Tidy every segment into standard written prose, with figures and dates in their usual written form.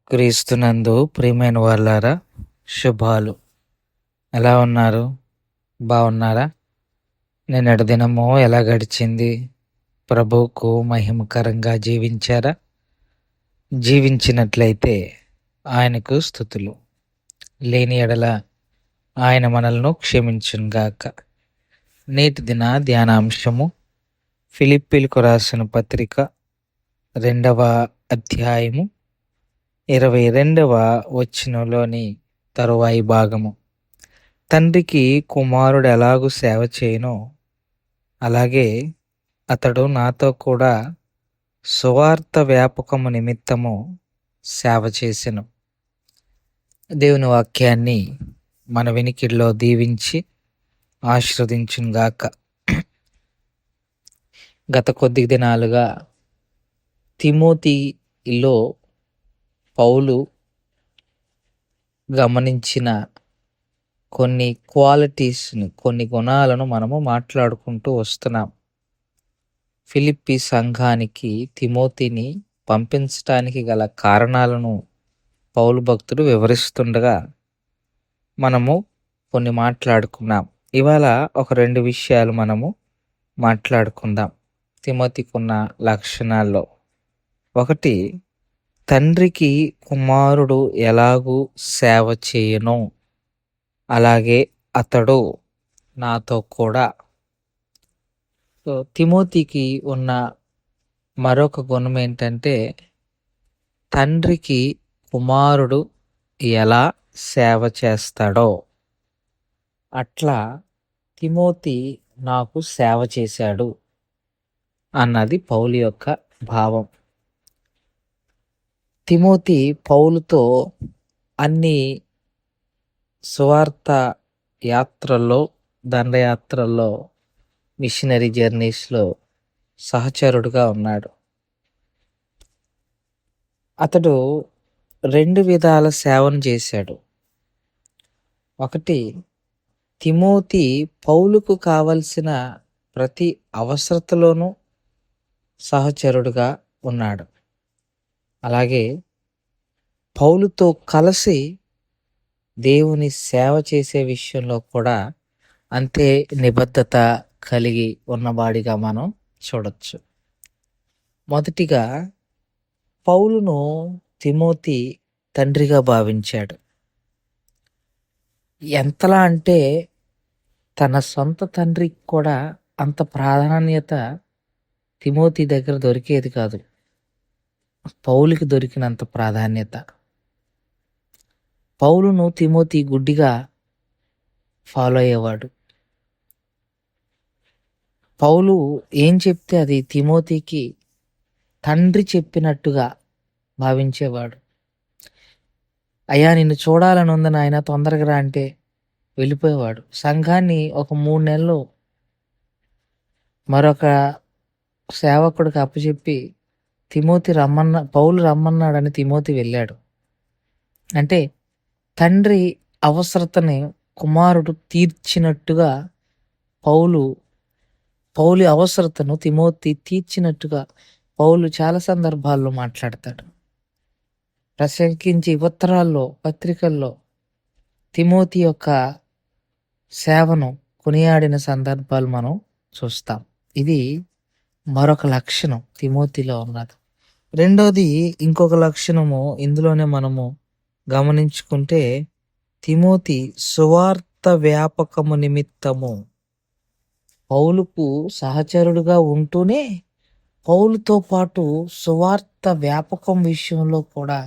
క్రీస్తునందు ప్రియమైన వాళ్ళారా, శుభాలు. ఎలా ఉన్నారు? బాగున్నారా? నిన్నటి దినము ఎలా గడిచింది? ప్రభువుకు మహిమకరంగా జీవించారా? జీవించినట్లయితే ఆయనకు స్తుతులు. లేని ఎడల ఆయన మనల్ని క్షమించునుగాక. నేటి దిన ధ్యానాంశము ఫిలిప్పీలకు రాసిన పత్రిక 2వ అధ్యాయము 22వ వచనంలోని తరువాయి భాగము. తండ్రికి కుమారుడు ఎలాగూ సేవ చేయనో అలాగే అతడు నాతో కూడా సువార్త వ్యాపకము నిమిత్తము సేవ చేసెను. దేవుని వాక్యాన్ని మన వినికిడిలో దీవించి ఆశీర్వదించునుగాక. గత కొద్ది దినాలుగా తిమోతిలో పౌలు గమనించిన కొన్ని క్వాలిటీస్ని, కొన్ని గుణాలను మనము మాట్లాడుకుంటూ వస్తున్నాం. ఫిలిప్పీ సంఘానికి తిమోతిని పంపించటానికి గల కారణాలను పౌలు భక్తుడు వివరిస్తుండగా మనము కొన్ని మాట్లాడుకున్నాం. ఇవాళ ఒక 2 విషయాలు మనము మాట్లాడుకుందాం. తిమోతికి ఉన్న లక్షణాల్లో ఒకటి, తండ్రికి కుమారుడు ఎలాగూ సేవ చేయనో అలాగే అతడు నాతో కూడా. తిమోతికి ఉన్న మరొక గుణం ఏంటంటే, తండ్రికి కుమారుడు ఎలా సేవ చేస్తాడో అట్లా తిమోతి నాకు సేవ చేశాడు అన్నది పౌలు యొక్క భావం. తిమోతి పౌలుతో అన్ని సువార్త యాత్రల్లో, దండయాత్రల్లో, మిషనరీ జర్నీస్లో సహచరుడుగా ఉన్నాడు. అతడు 2 విధాల సేవను చేశాడు. ఒకటి, తిమోతి పౌలుకు కావలసిన ప్రతి అవసరతలోనూ సహచరుడుగా ఉన్నాడు. అలాగే పౌలుతో కలిసి దేవుని సేవ చేసే విషయంలో కూడా అంతే నిబద్ధత కలిగి ఉన్నవాడిగా మనం చూడొచ్చు. మొదటిగా పౌలును తిమోతి తండ్రిగా భావించాడు. ఎంతలా అంటే తన సొంత తండ్రికి కూడా అంత ప్రాధాన్యత తిమోతి దగ్గర దొరికేది కాదు. పౌలుకి దొరికినంత ప్రాధాన్యత. పౌలును తిమోతి గుడ్డిగా ఫాలో అయ్యేవాడు. పౌలు ఏం చెప్తే అది తిమోతికి తండ్రి చెప్పినట్టుగా భావించేవాడు. అయ్యా, నిన్ను చూడాలని ఉంది నాయన, తొందరగా రా అంటే వెళ్ళిపోయేవాడు. సంఘాన్ని ఒక 3 నెలలు మరొక సేవకుడికి అప్పచెప్పి పౌలు రమ్మన్నాడని తిమోతి వెళ్ళాడు. అంటే తండ్రి అవసరతని కుమారుడు తీర్చినట్టుగా పౌలు అవసరతను తిమోతి తీర్చినట్టుగా పౌలు చాలా సందర్భాల్లో మాట్లాడతాడు. ప్రసంగించి ఉత్తరాల్లో, పత్రికల్లో తిమోతి యొక్క సేవను కొనియాడిన సందర్భాలు మనం చూస్తాం. ఇది మరొక లక్షణం తిమోతిలో ఉన్నది. రెండోది, ఇంకొక లక్షణము ఇందులోనే మనము గమనించుకుంటే, తిమోతి సువార్త వ్యాపకము నిమిత్తము పౌలుకు సహచరుడుగా ఉంటూనే పౌలుతో పాటు సువార్త వ్యాపకం విషయంలో కూడా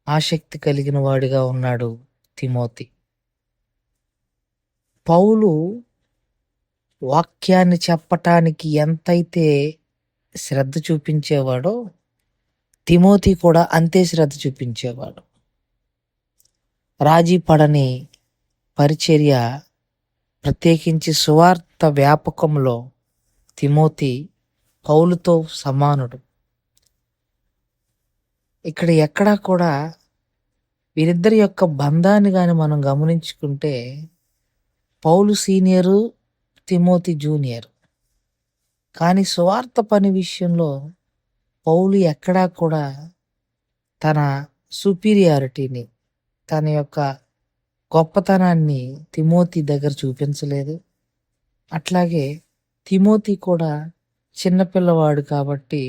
ఆసక్తి కలిగిన వాడిగా ఉన్నాడు తిమోతి. పౌలు వాక్యాన్ని చెప్పటానికి ఎంతైతే శ్రద్ధ చూపించేవాడో తిమోతి కూడా అంతే శ్రద్ధ చూపించేవాడు. రాజీ పడని పరిచర్య, ప్రత్యేకించి సువార్త వ్యాపకంలో తిమోతి పౌలుతో సమానుడు. ఇక్కడ ఎక్కడా కూడా వీరిద్దరి యొక్క బంధాన్ని కానీ మనం గమనించుకుంటే, పౌలు సీనియరు, తిమోతి జూనియర్. కానీ సువార్త పని విషయంలో పౌలు ఎక్కడా కూడా తన సుపీరియారిటీని, తన యొక్క గొప్పతనాన్ని తిమోతి దగ్గర చూపించలేదు. అట్లాగే తిమోతి కూడా చిన్నపిల్లవాడు కాబట్టి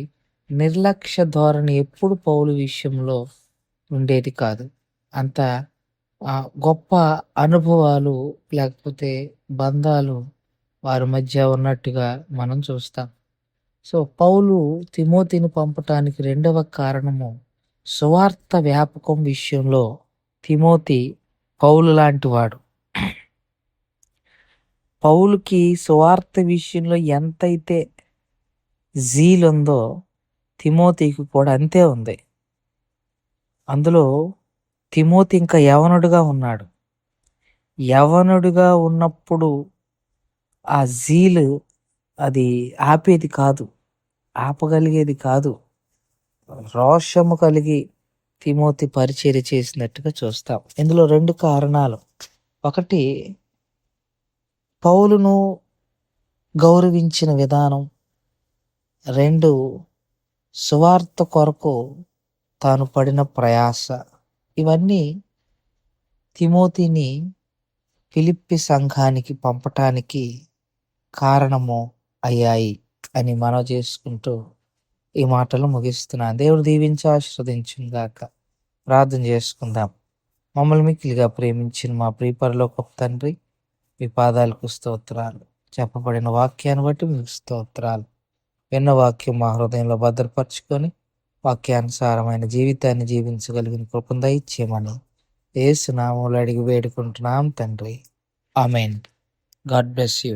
నిర్లక్ష్య ధోరణి ఎప్పుడు పౌలు విషయంలో ఉండేది కాదు. అంత గొప్ప అనుభవాలు లేకపోతే బంధాలు వారి మధ్య ఉన్నట్టుగా మనం చూస్తాం. సో పౌలు తిమోతిని పంపటానికి రెండవ కారణము, సువార్త వ్యాపకం విషయంలో తిమోతి పౌలు లాంటి వాడు. పౌలుకి సువార్త విషయంలో ఎంతైతే జీల్ ఉందో తిమోతికి కూడా అంతే ఉంది. అందులో తిమోతి ఇంకా యవనుడుగా ఉన్నాడు. యవనుడుగా ఉన్నప్పుడు ఆ జీల్ అది ఆపేది కాదు, ఆపగలిగేది కాదు. రోషము కలిగి తిమోతి పరిచర్య చేసినట్టుగా చూస్తాం. ఇందులో 2 కారణాలు. ఒకటి, పౌలును గౌరవించిన విధానం. 2, సువార్త కొరకు తాను పడిన ప్రయాస. ఇవన్నీ తిమోతిని ఫిలిప్పి సంఘానికి పంపటానికి కారణము అయ్యాయి అని మనవి చేసుకుంటూ ఈ మాటలు ముగిస్తున్నాను. దేవుడు దీవించి ఆశీర్వదించుగాక. ప్రార్థన చేసుకుందాం. మమ్మల్ని మిక్కిలిగా ప్రేమించిన మా ప్రియ పరలోకపు తండ్రి, మీ పాదాలకు స్తోత్రాలు. చెప్పబడిన వాక్యాన్ని బట్టి మీకు స్తోత్రాలు. విన్న వాక్యం మా హృదయంలో భద్రపరుచుకొని వాక్యానుసారమైన జీవితాన్ని జీవించగలిగిన కృపను దయచేయమని యేసు నామములో అడిగి వేడుకుంటున్నాం తండ్రి. ఆమేన్. God bless you.